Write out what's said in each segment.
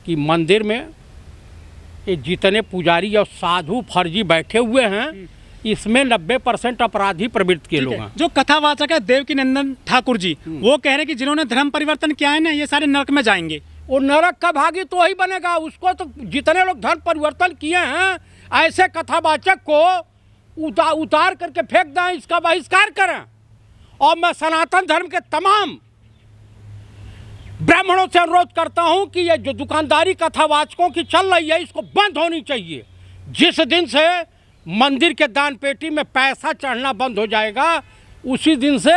कि मंदिर में ये जितने पुजारी और साधु फर्जी बैठे हुए हैं इसमें 90% अपराधी प्रवृत्ति के लोग हैं। जो कथावाचक है देवकीनंदन ठाकुर जी, वो कह रहे हैं कि जिन्होंने धर्म परिवर्तन किया है ना, ये सारे नरक में जाएंगे। वो नरक का भागी तो वही बनेगा। उसको तो जितने लोग धर्म परिवर्तन किए हैं ऐसे कथावाचक को उतार करके फेंक दें, इसका बहिष्कार करें। और मैं सनातन धर्म के तमाम ब्राह्मणों से अनुरोध करता हूं कि ये जो दुकानदारी कथावाचकों की चल रही है इसको बंद होनी चाहिए। जिस दिन से मंदिर के दान पेटी में पैसा चढ़ना बंद हो जाएगा उसी दिन से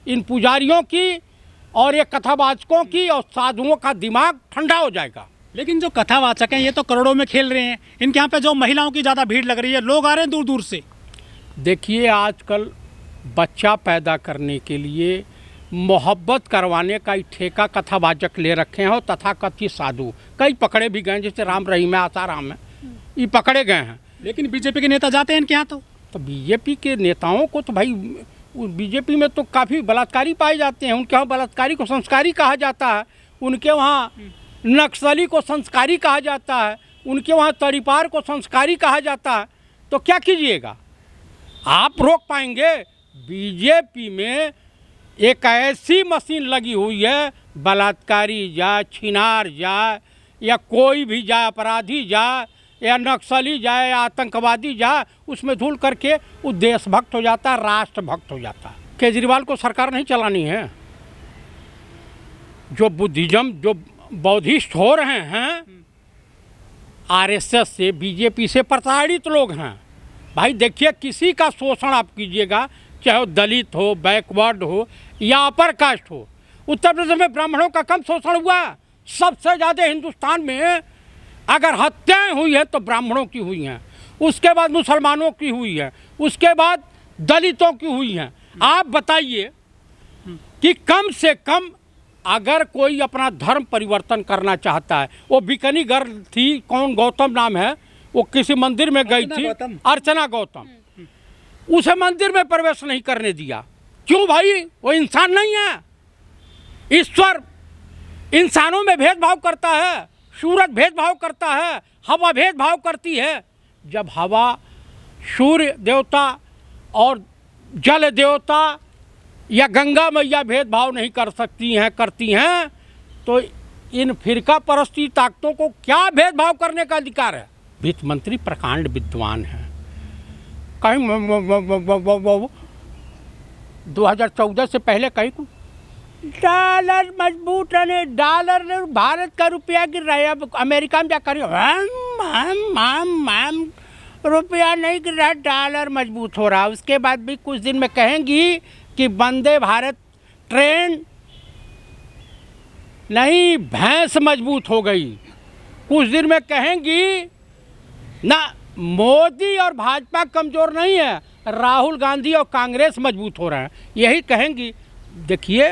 इन पुजारियों की और ये कथावाचकों की और साधुओं का दिमाग ठंडा हो जाएगा। लेकिन जो कथावाचक हैं ये तो करोड़ों में खेल रहे हैं, इनके यहाँ पे जो महिलाओं की ज़्यादा भीड़ लग रही है, लोग आ रहे हैं दूर दूर से। देखिए आजकल बच्चा पैदा करने के लिए मोहब्बत करवाने का ही ठेका कथावाचक ले रखे हैं और तथाकथित साधु कई पकड़े भी गए, जैसे राम रहीम है, आसाराम है, ये पकड़े गए हैं। लेकिन बीजेपी के नेता जाते हैं इनके यहाँ तो बीजेपी के नेताओं को तो भाई बीजेपी में तो काफ़ी बलात्कारी पाए जाते हैं। उनके यहाँ बलात्कारी को संस्कारी कहा जाता है, उनके वहाँ नक्सली को संस्कारी कहा जाता है, उनके वहाँ तड़ीपार को संस्कारी कहा जाता है। तो क्या कीजिएगा, आप रोक पाएंगे? बीजेपी में एक ऐसी मशीन लगी हुई है, बलात्कारी जाए, छिनार जाए या कोई भी जाए, अपराधी जाए या नक्सली जाए या आतंकवादी जाए, उसमें धूल करके वो देशभक्त हो जाता है, राष्ट्रभक्त हो जाता है। केजरीवाल को सरकार नहीं चलानी है। जो बुद्धिज्म, जो बौद्धिस्ट हो रहे हैं आरएसएस से, बीजेपी से प्रताड़ित लोग हैं। भाई देखिए, किसी का शोषण आप कीजिएगा, चाहे वो दलित हो, बैकवर्ड हो या अपर कास्ट हो। उत्तर प्रदेश में ब्राह्मणों का कम शोषण हुआ, सबसे ज़्यादा हिंदुस्तान में अगर हत्याएं हुई हैं तो ब्राह्मणों की हुई हैं, उसके बाद मुसलमानों की हुई है, उसके बाद दलितों की हुई हैं। आप बताइए कि कम से कम अगर कोई अपना धर्म परिवर्तन करना चाहता है, वो बिकनी गर्ल थी, कौन गौतम नाम है, वो किसी मंदिर में गई थी, अर्चना गौतम, उसे मंदिर में प्रवेश नहीं करने दिया। क्यों भाई? वो इंसान नहीं है। ईश्वर इंसानों में भेदभाव करता है, सूरज भेदभाव करता है, हवा भेदभाव करती है। जब हवा, सूर्य देवता और जल देवता या गंगा मैया भेदभाव नहीं कर सकती हैं, करती हैं, तो इन फिरका परस्ती ताकतों को क्या भेदभाव करने का अधिकार है? वित्त मंत्री प्रकांड विद्वान हैं। कहीं 2014 से पहले कहीं को डॉलर मजबूत रहने, डॉलर भारत का रुपया गिर रहा है। अब अमेरिका में जाकर रुपया नहीं गिर रहा, डॉलर मजबूत हो रहा। उसके बाद भी कुछ दिन में कहेंगी कि वंदे भारत ट्रेन नहीं, भैंस मजबूत हो गई। कुछ दिन में कहेंगी ना, मोदी और भाजपा कमज़ोर नहीं है, राहुल गांधी और कांग्रेस मजबूत हो रहे हैं, यही कहेंगी। देखिए,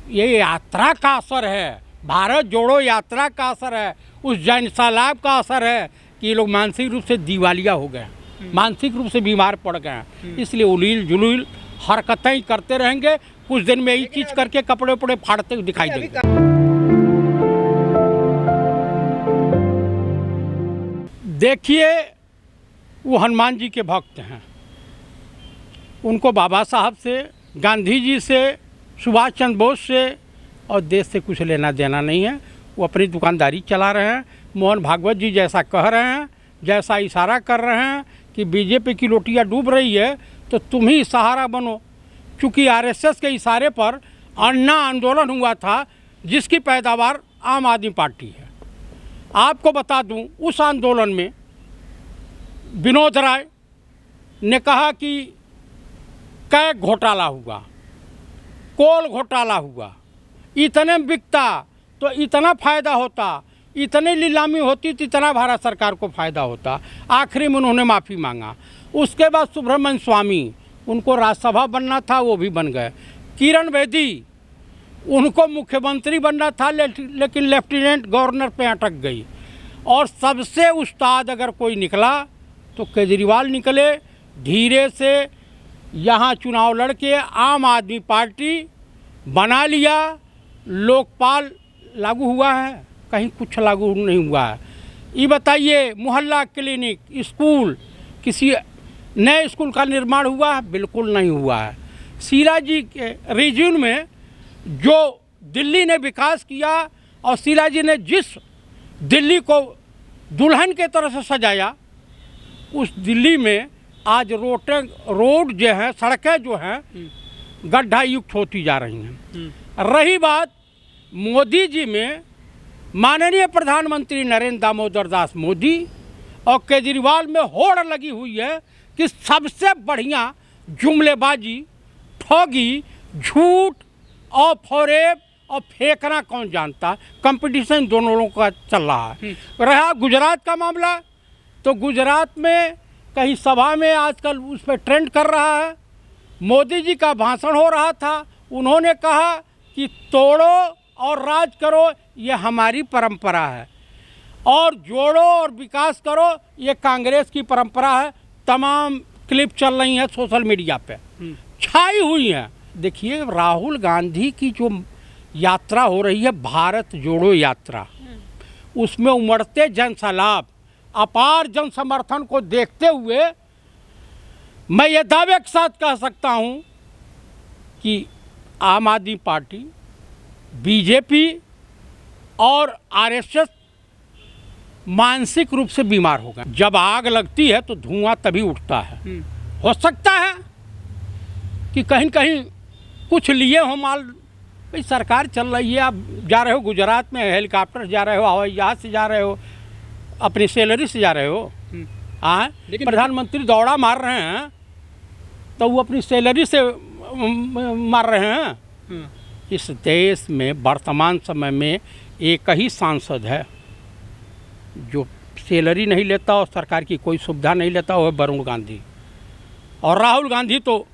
ये यात्रा का असर है, भारत जोड़ो यात्रा का असर है, उस जन सैलाब का असर है कि ये लोग मानसिक रूप से दिवालिया हो गए, मानसिक रूप से बीमार पड़ गए हैं। इसलिए उलील जुलूल हरकतें करते रहेंगे। कुछ दिन में यही चीज़ करके कपड़े उपड़े फाड़ते हुए दिखाई देंगे। देखिए, वो हनुमान जी के भक्त हैं, उनको बाबा साहब से, गांधी जी से, सुभाष चंद्र बोस से और देश से कुछ लेना देना नहीं है। वो अपनी दुकानदारी चला रहे हैं। मोहन भागवत जी जैसा कह रहे हैं, जैसा इशारा कर रहे हैं कि बीजेपी की लोटियाँ डूब रही है तो तुम ही सहारा बनो। क्योंकि आरएसएस के इशारे पर अन्ना आंदोलन हुआ था, जिसकी पैदावार आम आदमी पार्टी है। आपको बता दूं, उस आंदोलन में विनोद राय ने कहा कि कैग घोटाला हुआ, कोल घोटाला हुआ, इतने में बिकता तो इतना फ़ायदा होता, इतनी नीलामी होती तो इतना भारत सरकार को फ़ायदा होता। आखिरी में उन्होंने माफ़ी मांगा। उसके बाद सुब्रमण्यम स्वामी, उनको राज्यसभा बनना था, वो भी बन गए। किरण बेदी, उनको मुख्यमंत्री बनना था, लेकिन लेफ्टिनेंट गवर्नर पे अटक गई। और सबसे उस्ताद अगर कोई निकला तो केजरीवाल निकले। धीरे से यहाँ चुनाव लड़के आम आदमी पार्टी बना लिया, लोकपाल लागू हुआ है। कहीं कुछ लागू नहीं हुआ है। ये बताइए, मोहल्ला क्लिनिक, स्कूल, किसी नए स्कूल का निर्माण हुआ है? बिल्कुल नहीं हुआ है। शीला जी के रीजन में जो दिल्ली ने विकास किया और शीला जी ने जिस दिल्ली को दुल्हन के तरह से सजाया, उस दिल्ली में आज रोड जो है, सड़कें जो हैं गड्ढा युक्त होती जा रही हैं। रही बात मोदी जी में, माननीय प्रधानमंत्री नरेंद्र दामोदर दास मोदी और केजरीवाल में होड़ लगी हुई है कि सबसे बढ़िया जुमलेबाजी, ठगी, झूठ और फरेब और फेंकना कौन जानता। कंपटीशन दोनों लोगों का चल रहा है। रहा गुजरात का मामला, तो गुजरात में कहीं सभा में आजकल उस पर ट्रेंड कर रहा है। मोदी जी का भाषण हो रहा था, उन्होंने कहा कि तोड़ो और राज करो, ये हमारी परंपरा है, और जोड़ो और विकास करो, ये कांग्रेस की परंपरा है। तमाम क्लिप चल रही हैं सोशल मीडिया पे, छाई हुई हैं। देखिए, राहुल गांधी की जो यात्रा हो रही है, भारत जोड़ो यात्रा, उसमें उमड़ते जन सैलाब, अपार जन समर्थन को देखते हुए मैं ये दावे के साथ कह सकता हूँ कि आम आदमी पार्टी, बीजेपी और आरएसएस मानसिक रूप से बीमार हो गए। जब आग लगती है तो धुआं तभी उठता है। हो सकता है कि कहीं कहीं कुछ लिए हो माल, भाई सरकार चल रही है, आप जा रहे हो गुजरात में, हेलीकॉप्टर जा रहे हो, हवाई जहाज से जा रहे हो, अपनी सैलरी से जा रहे हो। लेकिन प्रधानमंत्री दौड़ा मार रहे हैं तो वो अपनी सैलरी से मार रहे हैं। इस देश में वर्तमान समय में एक ही सांसद है जो सैलरी नहीं लेता और सरकार की कोई सुविधा नहीं लेता, वो है वरुण गांधी। और राहुल गांधी तो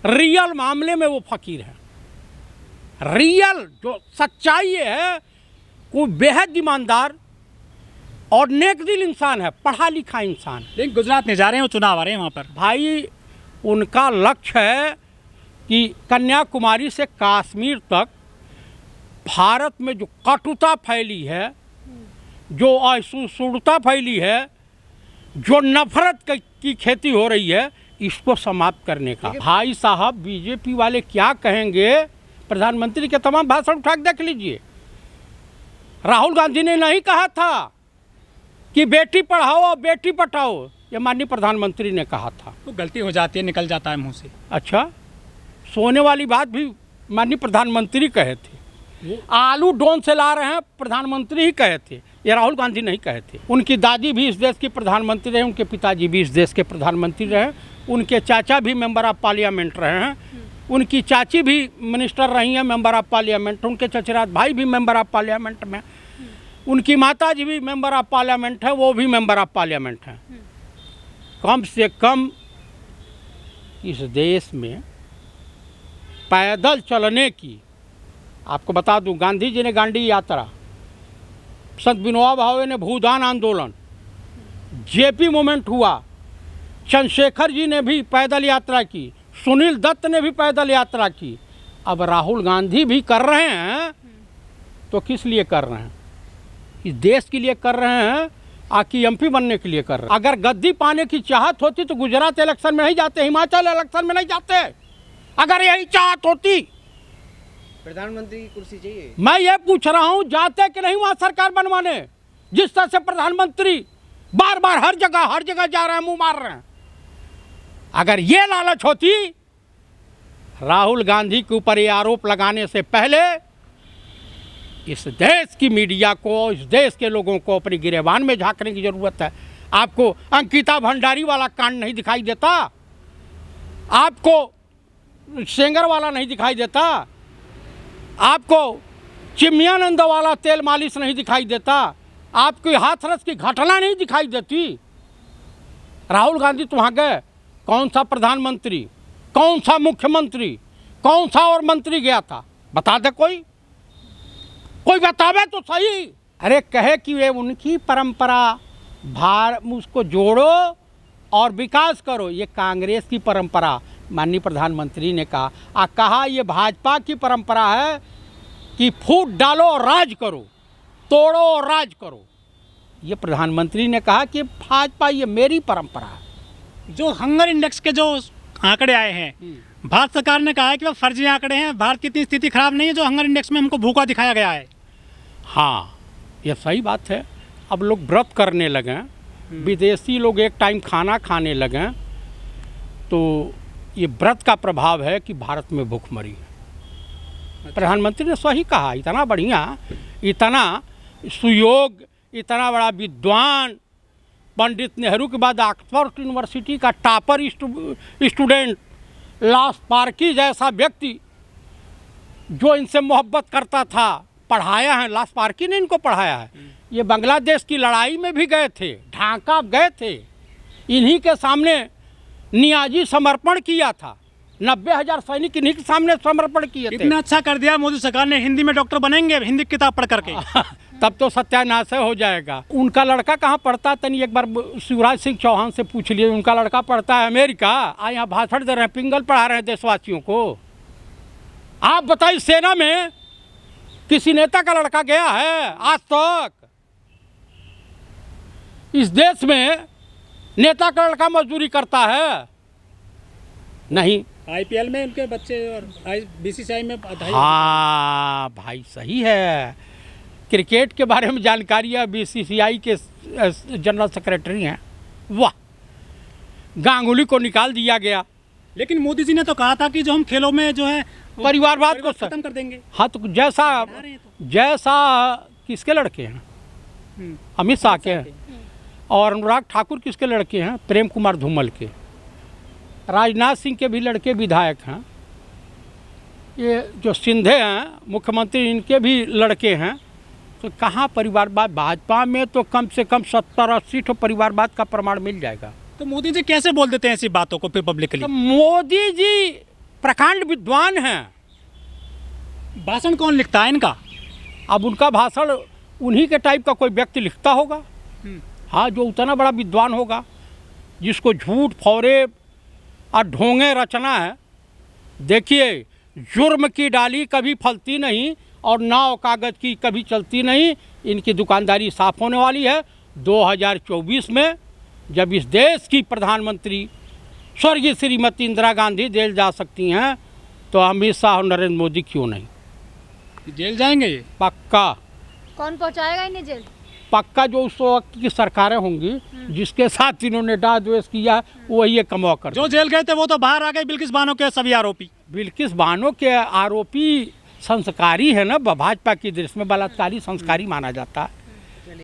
रियल मामले में वो फकीर है। रियल जो सच्चाई है, वो बेहद ईमानदार और नेक दिल इंसान है, पढ़ा लिखा इंसान। लेकिन गुजरात नहीं जा रहे हैं, वो चुनाव आ रहे हैं वहाँ पर। भाई, उनका लक्ष्य है कि कन्याकुमारी से कश्मीर तक भारत में जो कटुता फैली है, जो असहिष्णुता फैली है, जो नफरत की खेती हो रही है, इसको समाप्त करने का। भाई साहब, बीजेपी वाले क्या कहेंगे, प्रधानमंत्री के तमाम भाषण उठा के देख लीजिए। राहुल गांधी ने नहीं कहा था कि बेटी पढ़ाओ और बेटी पढ़ाओ, ये माननीय प्रधानमंत्री ने कहा था। तो गलती हो जाती है, निकल जाता है मुंह से। अच्छा, सोने वाली बात भी माननीय प्रधानमंत्री कहे थे। आलू ड्रोन से ला रहे हैं, प्रधानमंत्री ही कहे थे, ये राहुल गांधी नहीं कहे थे। उनकी दादी भी इस देश की प्रधानमंत्री रहे, उनके पिताजी भी इस देश के प्रधानमंत्री रहे, उनके चाचा भी मेंबर ऑफ पार्लियामेंट रहे हैं, उनकी चाची भी मिनिस्टर रही हैं, मेंबर ऑफ पार्लियामेंट, उनके चचेरात भाई भी मेंबर ऑफ पार्लियामेंट में, उनकी माता जी भी मेंबर ऑफ पार्लियामेंट है, वो भी मेंबर ऑफ पार्लियामेंट हैं। कम से कम इस देश में पैदल चलने की, आपको बता दूं, गांधी जी ने गांधी यात्रा, संत विनोबा भावे ने भूदान आंदोलन, जेपी मूवमेंट हुआ, चंद्रशेखर जी ने भी पैदल यात्रा की, सुनील दत्त ने भी पैदल यात्रा की। अब राहुल गांधी भी कर रहे हैं, तो किस लिए कर रहे हैं? इस देश के लिए कर रहे हैं, आकि एमपी बनने के लिए कर रहे हैं? अगर गद्दी पाने की चाहत होती तो गुजरात इलेक्शन में नहीं जाते, हिमाचल इलेक्शन में नहीं जाते। अगर यही चाहत होती, प्रधानमंत्री की कुर्सी चाहिए। मैं ये पूछ रहा हूँ, जाते कि नहीं वहाँ सरकार बनवाने? जिस तरह से प्रधानमंत्री बार बार हर जगह जा रहे हैं, मुंह मार रहे हैं। अगर ये लालच होती, राहुल गांधी के ऊपर ये आरोप लगाने से पहले इस देश की मीडिया को, इस देश के लोगों को अपनी गिरेबान में झांकने की जरूरत है। आपको अंकिता भंडारी वाला कांड नहीं दिखाई देता, आपको सेंगर वाला नहीं दिखाई देता, आपको चिमयानंद वाला तेल मालिश नहीं दिखाई देता, आपकी हाथरस की घटना नहीं दिखाई देती। राहुल गांधी तो वहाँ गए, कौन सा प्रधानमंत्री, कौन सा मुख्यमंत्री, कौन सा और मंत्री गया था? बता दे कोई बतावे तो सही। अरे कहे कि वे उनकी परंपरा, उसको जोड़ो और विकास करो, ये कांग्रेस की परंपरा, माननीय प्रधानमंत्री ने कहा ये भाजपा की परंपरा है कि फूट डालो और राज करो। तोड़ो और राज करो। ये प्रधानमंत्री ने कहा कि भाजपा ये मेरी परंपरा है। जो हंगर इंडेक्स के जो आंकड़े आए हैं, भारत सरकार ने कहा है कि वो फर्जी आंकड़े हैं, भारत की इतनी स्थिति खराब नहीं है जो हंगर इंडेक्स में हमको भूखा दिखाया गया है। हाँ, ये सही बात है। अब लोग व्रत करने लगे, विदेशी लोग एक टाइम खाना खाने लगे, तो ये व्रत का प्रभाव है कि भारत में भूखमरी है। प्रधानमंत्री ने सही कहा, इतना बढ़िया, इतना सुयोग, इतना बड़ा विद्वान, पंडित नेहरू के बाद ऑक्सफोर्ड यूनिवर्सिटी का टॉपर स्टूडेंट, लास पार्की जैसा व्यक्ति जो इनसे मोहब्बत करता था, पढ़ाया है। लास पार्की ने इनको पढ़ाया है। ये बांग्लादेश की लड़ाई में भी गए थे, ढाका गए थे, इन्हीं के सामने नियाजी समर्पण किया था। 90,000 सैनिक इन्हीं के सामने समर्पण किए थे। इतना अच्छा कर दिया मोदी सरकार ने, हिंदी में डॉक्टर बनेंगे हिंदी की किताब पढ़ करके। तब तो सत्यानाश हो जाएगा। उनका लड़का कहाँ पढ़ता है? तनी एक बार शिवराज सिंह चौहान से पूछ लिए। उनका लड़का पढ़ता है अमेरिका, यहाँ भाषण दे रहे हैं, पिंगल पढ़ा रहे हैं देशवासियों को। आप बताइए, सेना में किसी नेता का लड़का गया है आज तक? इस देश में नेता का लड़का मजदूरी करता है? नहीं। आईपीएल में उनके बच्चे और बीसीसीआई में हाँ भाई, सही है। क्रिकेट के बारे में जानकारी है, बीसीसीआई के जनरल सेक्रेटरी हैं। वाह, गांगुली को निकाल दिया गया। लेकिन मोदी जी ने तो कहा था कि जो हम खेलों में जो है परिवारवाद को खत्म कर देंगे। हाँ, तो जैसा किसके लड़के हैं? अमित शाह के हैं। और अनुराग ठाकुर किसके लड़के हैं? प्रेम कुमार धूमल के। राजनाथ सिंह के भी लड़के विधायक हैं। ये जो सिंधे हैं मुख्यमंत्री, इनके भी लड़के हैं। तो कहाँ परिवारवाद? भाजपा में तो कम से कम 70-80 ठो परिवारवाद का प्रमाण मिल जाएगा। तो मोदी जी कैसे बोल देते हैं ऐसी बातों को फिर पब्लिकली? तो मोदी जी प्रकांड विद्वान हैं। भाषण कौन लिखता है इनका? अब उनका भाषण उन्हीं के टाइप का कोई व्यक्ति लिखता होगा। हाँ, जो उतना बड़ा विद्वान होगा, जिसको झूठ फौरे और ढोंगे रचना है। देखिए, जुर्म की डाली कभी फलती नहीं और नाव कागज़ की कभी चलती नहीं। इनकी दुकानदारी साफ होने वाली है। 2024 में जब इस देश की प्रधानमंत्री स्वर्गीय श्रीमती इंदिरा गांधी जेल जा सकती हैं, तो अमित शाह और नरेंद्र मोदी क्यों नहीं? जेल जाएंगे ये? पक्का। कौन पहुंचाएगा इन्हें जेल? पक्का। जो उस वक्त की सरकारें होंगी जिसके साथ इन्होंने डाह द्वेष किया, वही ये कमवा कर। जो जेल गए थे वो तो बाहर आ गए, बिल्किस बानो के सभी आरोपी। बिल्किस बानो के आरोपी संस्कारी है ना, भाजपा की दृष्टि में बलात्कारी संस्कारी माना जाता है।